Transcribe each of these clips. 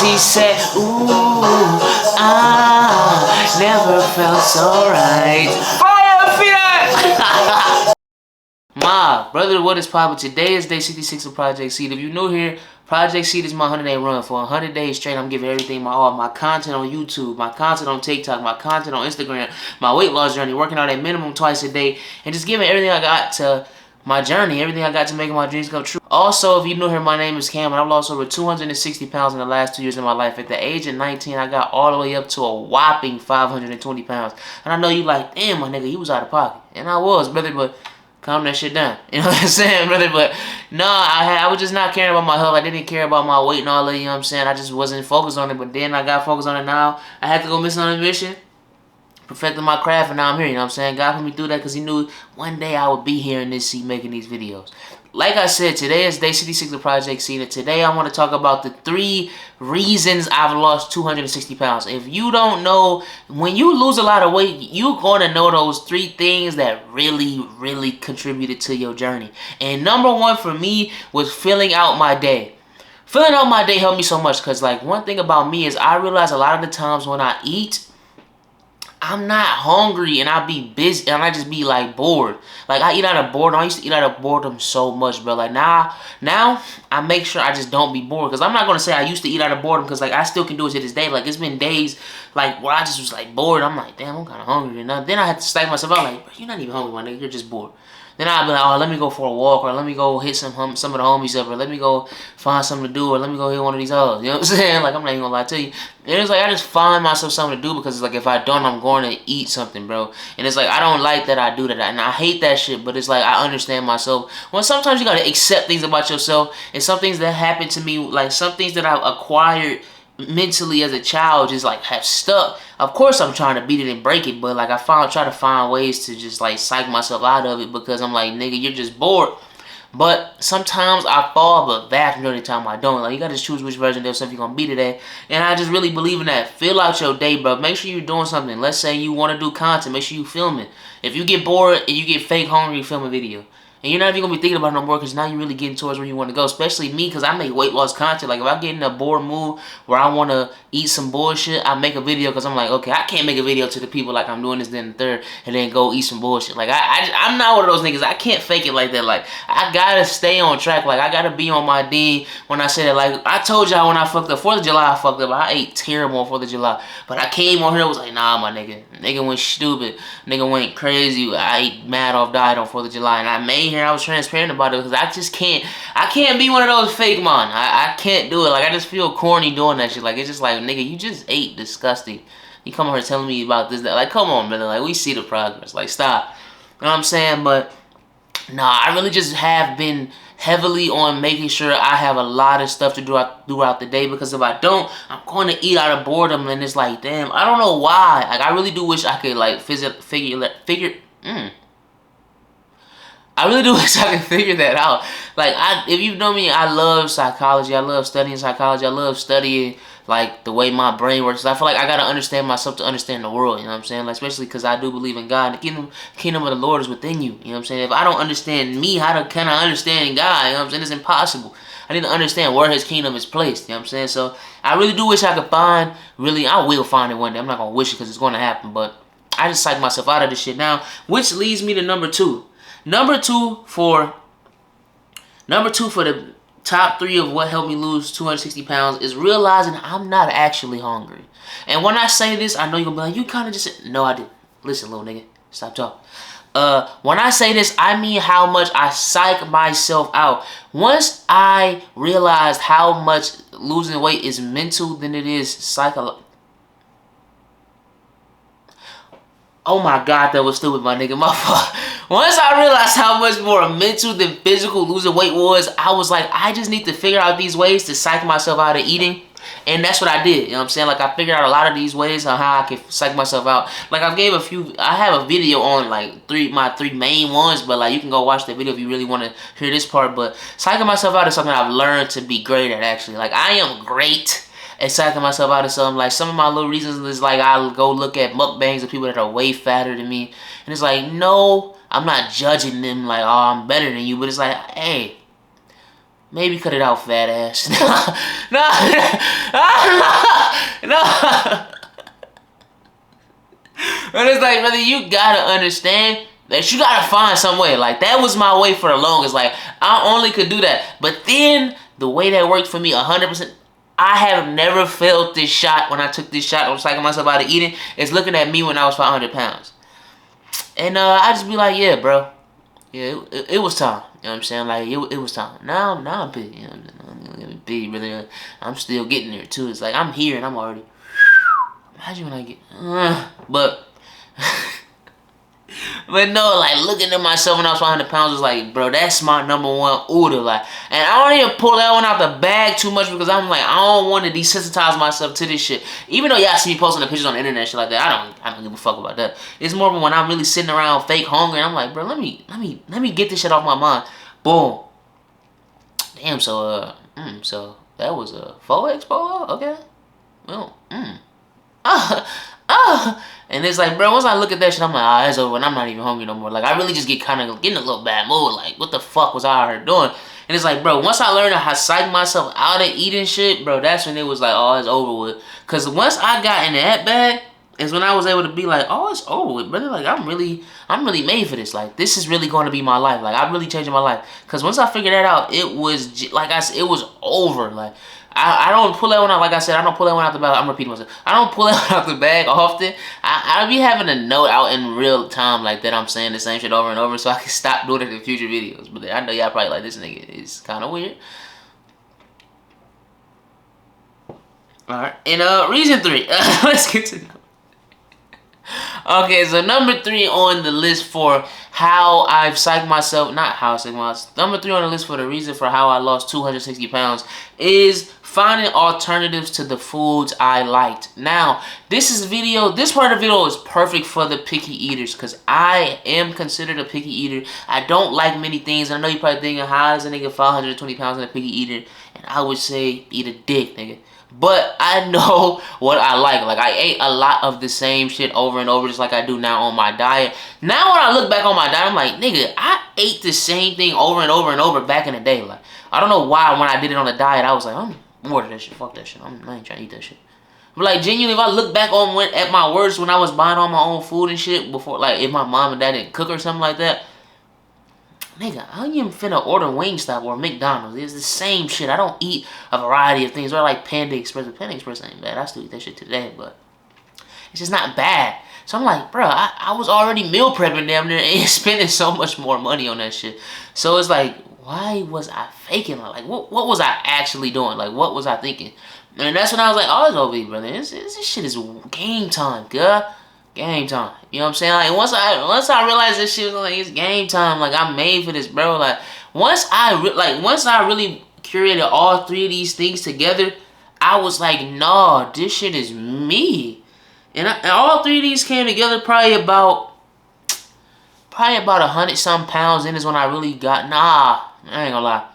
He said, ooh, I never felt so right. Fire, Peter! Ma, brother, what is poppin'? Today is day 66 of Project Seed. If you're new here, Project Seed is my 100-day run. For 100 days straight, I'm giving everything my all. My content on YouTube, my content on TikTok, my content on Instagram, my weight loss journey, working out at minimum twice a day, and just giving everything I got to my journey, everything I got to make my dreams come true. Also, if you're new here, my name is Cam, and I've lost over 260 pounds in the last 2 years of my life. At the age of 19, I got all the way up to a whopping 520 pounds. And I know you like, damn, my nigga, you was out of pocket. And I was, brother, but calm that shit down. You know what I'm saying, brother? But no, I was just not caring about my health. I didn't care about my weight and all that, you know what I'm saying? I just wasn't focused on it. But then I got focused on it now. I had to go miss on a mission, perfecting my craft, and now I'm here, you know what I'm saying? God put me through that because he knew one day I would be here in this seat making these videos. Like I said, today is day 66 of Project Seed, and today I want to talk about the 3 reasons I've lost 260 pounds. If you don't know, when you lose a lot of weight, you're going to know those 3 things that really contributed to your journey. And number 1 for me was filling out my day. Filling out my day helped me so much because, like, one thing about me is I realize a lot of the times when I eat, I'm not hungry and I be busy and I just be like bored. Like I eat out of boredom. I used to eat out of boredom so much, bro. Like now I make sure I just don't be bored. Because I'm not going to say I used to eat out of boredom because like I still can do it to this day. Like it's been days like where I just was like bored. I'm like, damn, I'm kind of hungry. And then I had to psych myself out like, bro, you're not even hungry, my nigga. You're just bored. Then I'll be like, oh, let me go for a walk, or let me go hit some of the homies up, or let me go find something to do, or let me go hit one of these hoes. You know what I'm saying? Like, I'm not even gonna lie to you. And it's like, I just find myself something to do because it's like, if I don't, I'm going to eat something, bro. And it's like, I don't like that I do that. And I hate that shit, but it's like, I understand myself. Well, sometimes you gotta accept things about yourself, and some things that happen to me, like some things that I've acquired mentally as a child just like have stuck. Of course I'm trying to beat it and break it, but like try to find ways to just like psych myself out of it because I'm like, nigga, you're just bored. But sometimes I fall, but vast majority of the time I don't. Like you gotta choose which version of yourself you're gonna be today. And I just really believe in that. Fill out your day, bro. Make sure you're doing something. Let's say you want to do content, make sure you film it. If you get bored and you get fake hungry, film a video. And you're not even going to be thinking about it no more because now you're really getting towards where you want to go. Especially me because I make weight loss content. Like if I get in a bored mood where I want to eat some bullshit, I make a video because I'm like, okay, I can't make a video to the people like I'm doing this, then the third, and then go eat some bullshit. Like I'm not one of those niggas. I can't fake it like that. Like I got to stay on track. Like I got to be on my D when I say that. Like I told y'all when I fucked up. 4th of July I fucked up. I ate terrible on 4th of July. But I came on here and was like, nah, my nigga. Nigga went stupid. Nigga went crazy. I ate mad off diet on 4th of July. And I made here, I was transparent about it because I just can't. I can't be one of those fake man. I can't do it. Like I just feel corny doing that shit. Like it's just like, nigga, you just ate disgusting. You come over here telling me about this, that. Like come on, brother. Like we see the progress. Like stop. You know what I'm saying? But nah, I really just have been heavily on making sure I have a lot of stuff to do throughout the day because if I don't, I'm going to eat out of boredom and it's like, damn, I don't know why. Like I really do wish I could like I really do wish I could figure that out. Like, if you know me, I love psychology. I love studying psychology. I love studying, like, the way my brain works. I feel like I got to understand myself to understand the world, you know what I'm saying? Like, especially because I do believe in God. The kingdom of the Lord is within you, you know what I'm saying? If I don't understand me, how can I understand God, you know what I'm saying? It's impossible. I need to understand where his kingdom is placed, you know what I'm saying? So, I really do wish I could I will find it one day. I'm not going to wish it because it's going to happen, but I just psych myself out of this shit now, which leads me to number 2. Number two for the top 3 of what helped me lose 260 pounds is realizing I'm not actually hungry. And when I say this, I know you're going to be like, you kind of just said, no, I didn't. Listen, little nigga, stop talking. When I say this, I mean how much I psych myself out. Once I realized how much losing weight is mental than it is psychological. Oh my God, that was stupid, my nigga. My fault. Once I realized how much more mental than physical losing weight was, I was like, I just need to figure out these ways to psych myself out of eating. And that's what I did. You know what I'm saying? Like, I figured out a lot of these ways on how I can psych myself out. Like, I have a video on, like, my 3 main ones. But, like, you can go watch the video if you really want to hear this part. But psyching myself out is something I've learned to be great at, actually. Like, I am great at psyching myself out of something. Like, some of my little reasons is, like, I'll go look at mukbangs of people that are way fatter than me. And it's like, no, I'm not judging them like, oh, I'm better than you. But it's like, hey, Maybe cut it out, fat ass. No. No. But it's like, brother, you gotta understand that you gotta find some way. Like, that was my way for the longest. Like, I only could do that. But then, the way that worked for me 100%, I have never felt this shot when I took this shot. I was psyching myself out of eating. It's looking at me when I was 500 pounds. And I just be like, yeah, bro. Yeah, it was time. You know what I'm saying? Like, it was time. Now I'm big. You know I'm big, brother. I'm still getting there, too. It's like, I'm here and I'm already... Imagine when I get... But no, like, looking at myself when I was 500 pounds was like, bro, that's my #1 order. Like, and I don't even pull that one out the bag too much because I'm like, I don't want to desensitize myself to this shit. Even though y'all see me posting the pictures on the internet, shit like that, I don't give a fuck about that. It's more when I'm really sitting around fake hungry and I'm like, bro, let me get this shit off my mind. Boom. Damn. So so that was a 4X polo. Okay. Well. And it's like, bro, once I look at that shit, I'm like, it's over, and I'm not even hungry no more. Like, I really just get kind of getting a little bad mood. Like, what the fuck was I out here doing? And it's like, bro, once I learned how to psych myself out of eating shit, bro, that's when it was like, oh, it's over with. Because once I got in that bag, is when I was able to be like, oh, it's over with, brother. Like, I'm really made for this. Like, this is really going to be my life. Like, I'm really changing my life. Because once I figured that out, it was, like I said, it was over. Like, I don't pull that one out, like I said, I don't pull that one out the bag. I'm repeating myself. I don't pull that one out the bag often. I be having a note out in real time like that. I'm saying the same shit over and over so I can stop doing it in future videos. But I know y'all probably like, this nigga is kind of weird. Alright, and reason 3. Let's get to it. Okay, so number 3 on the list for how I've psyched myself, not how I psyched myself, number 3 on the list for the reason for how I lost 260 pounds is finding alternatives to the foods I liked. Now, this part of the video is perfect for the picky eaters because I am considered a picky eater. I don't like many things. I know you're probably thinking, how is a nigga 520 pounds and a picky eater? And I would say, eat a dick, nigga. But I know what I like. Like, I ate a lot of the same shit over and over just like I do now on my diet. Now when I look back on my diet, I'm like, nigga, I ate the same thing over and over and over back in the day. Like, I don't know why when I did it on the diet, I was like, I'm bored of that shit. Fuck that shit. I ain't trying to eat that shit. But, like, genuinely, if I look back at my worst when I was buying all my own food and shit before, like, if my mom and dad didn't cook or something like that, nigga, I ain't even finna order Wingstop or McDonald's. It's the same shit. I don't eat a variety of things. Or like Panda Express. But Panda Express ain't bad. I still eat that shit today, but it's just not bad. So I'm like, bro, I was already meal prepping damn near and spending so much more money on that shit. So it's like, why was I faking? Like, what was I actually doing? Like, what was I thinking? And that's when I was like, oh, it's OB, brother. This shit is game time, girl. Game time. You know what I'm saying? Like, once I realized this shit was like, it's game time. Like, I'm made for this, bro. Like, once I really curated all 3 of these things together, I was like, nah, this shit is me. And all 3 of these came together probably about 100-some pounds in is when I really got, I ain't gonna lie.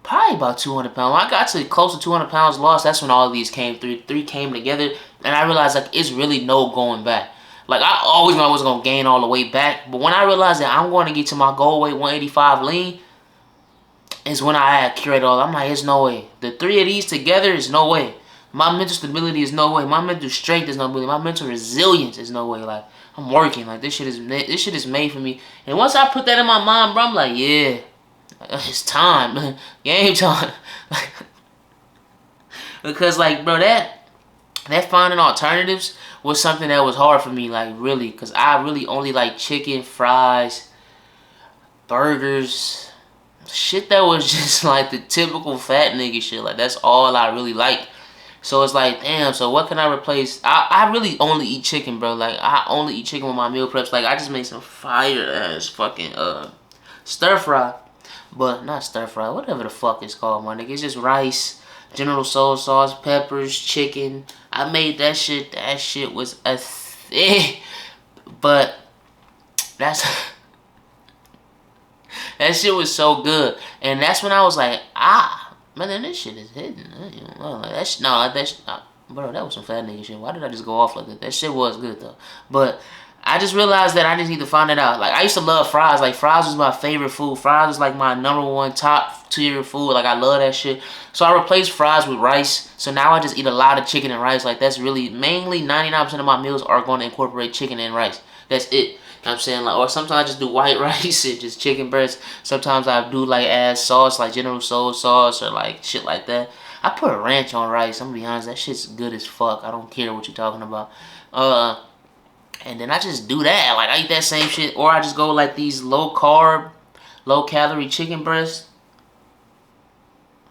Probably about 200 pounds. When I got to close to 200 pounds lost, that's when all of these came, 3 came together. And I realized, like, it's really no going back. Like, I always knew I was going to gain all the way back. But when I realized that I'm going to get to my goal weight, 185 lean, is when I had curated all. I'm like, there's no way. The 3 of these together is no way. My mental stability is no way. My mental strength is no way. My mental resilience is no way. Like, I'm working. Like, this shit is made for me. And once I put that in my mind, bro, I'm like, yeah, it's time. Game time. Because, like, bro, that finding alternatives was something that was hard for me, like, really, because I really only like chicken, fries, burgers, shit that was just like the typical fat nigga shit. Like, that's all I really liked. So it's like, damn, so what can I replace? I really only eat chicken, bro. Like, I only eat chicken with my meal preps. Like, I just made some fire-ass fucking stir fry. But not stir fry, whatever the fuck it's called, my nigga. It's just rice, General Soul sauce, peppers, chicken. I made that shit. That shit was a thing. But that shit was so good. And that's when I was like, man, this shit is hidden. Bro, that was some fat nigga shit. Why did I just go off like that? That shit was good though. But I just realized that I just need to find it out. Like, I used to love fries. Like, fries was my favorite food. Fries was like my #1 top tier food. Like, I love that shit. So I replaced fries with rice. So now I just eat a lot of chicken and rice. Like, that's really, mainly 99% of my meals are going to incorporate chicken and rice. That's it. You know what I'm saying? Like, or sometimes I just do white rice and just chicken breast. Sometimes I do, like, add sauce, like General Soul sauce or, like, shit like that. I put ranch on rice. I'm gonna be honest, that shit's good as fuck. I don't care what you're talking about. And then I just do that. Like, I eat that same shit. Or I just go like these low carb, low calorie chicken breasts.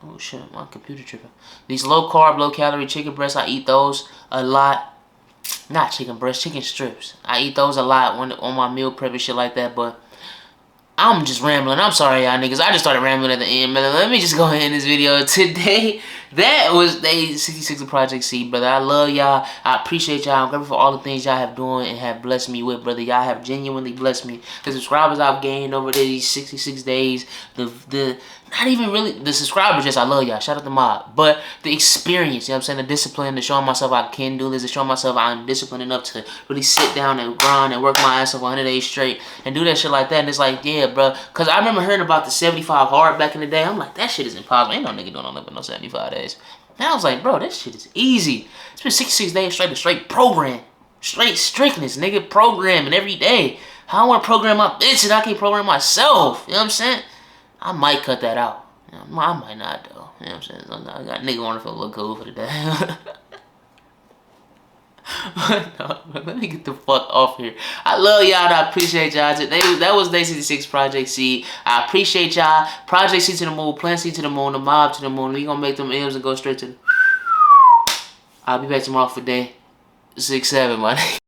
Oh shit, my computer tripping. These low carb, low calorie chicken breasts, I eat those a lot. Not chicken breasts, chicken strips. I eat those a lot when on my meal prep and shit like that. But I'm just rambling. I'm sorry, y'all niggas. I just started rambling at the end, man. Let me just go ahead in this video today. That was day 66 of Project Seed, brother. I love y'all. I appreciate y'all. I'm grateful for all the things y'all have doing and have blessed me with, brother. Y'all have genuinely blessed me. The subscribers I've gained over these 66 days, not even really the subscribers, just I love y'all. Shout out to Mob. But the experience, you know what I'm saying? The discipline, the showing myself I can do this, the showing myself I'm disciplined enough to really sit down and grind and work my ass off 100 days straight and do that shit like that. And it's like, yeah, bro. Because I remember hearing about the 75 hard back in the day. I'm like, that shit is impossible. Ain't no nigga doing no 75 days. Now I was like, bro, this shit is easy. It's been 66 days straight to straight program. Straight strictness, nigga. Programming every day. How I want to program my bitch and I can't program myself. You know what I'm saying? I might cut that out. I might not, though. You know what I'm saying? I got nigga want to feel look cool for the day. No, let me get the fuck off here. I love y'all and I appreciate y'all. That was Day 66 Project Seed. I appreciate y'all. Project Seed to the moon, Plant Seed to the moon, the Mob to the moon. We gonna make them M's and go straight to the... I'll be back tomorrow for Day 67, my nigga.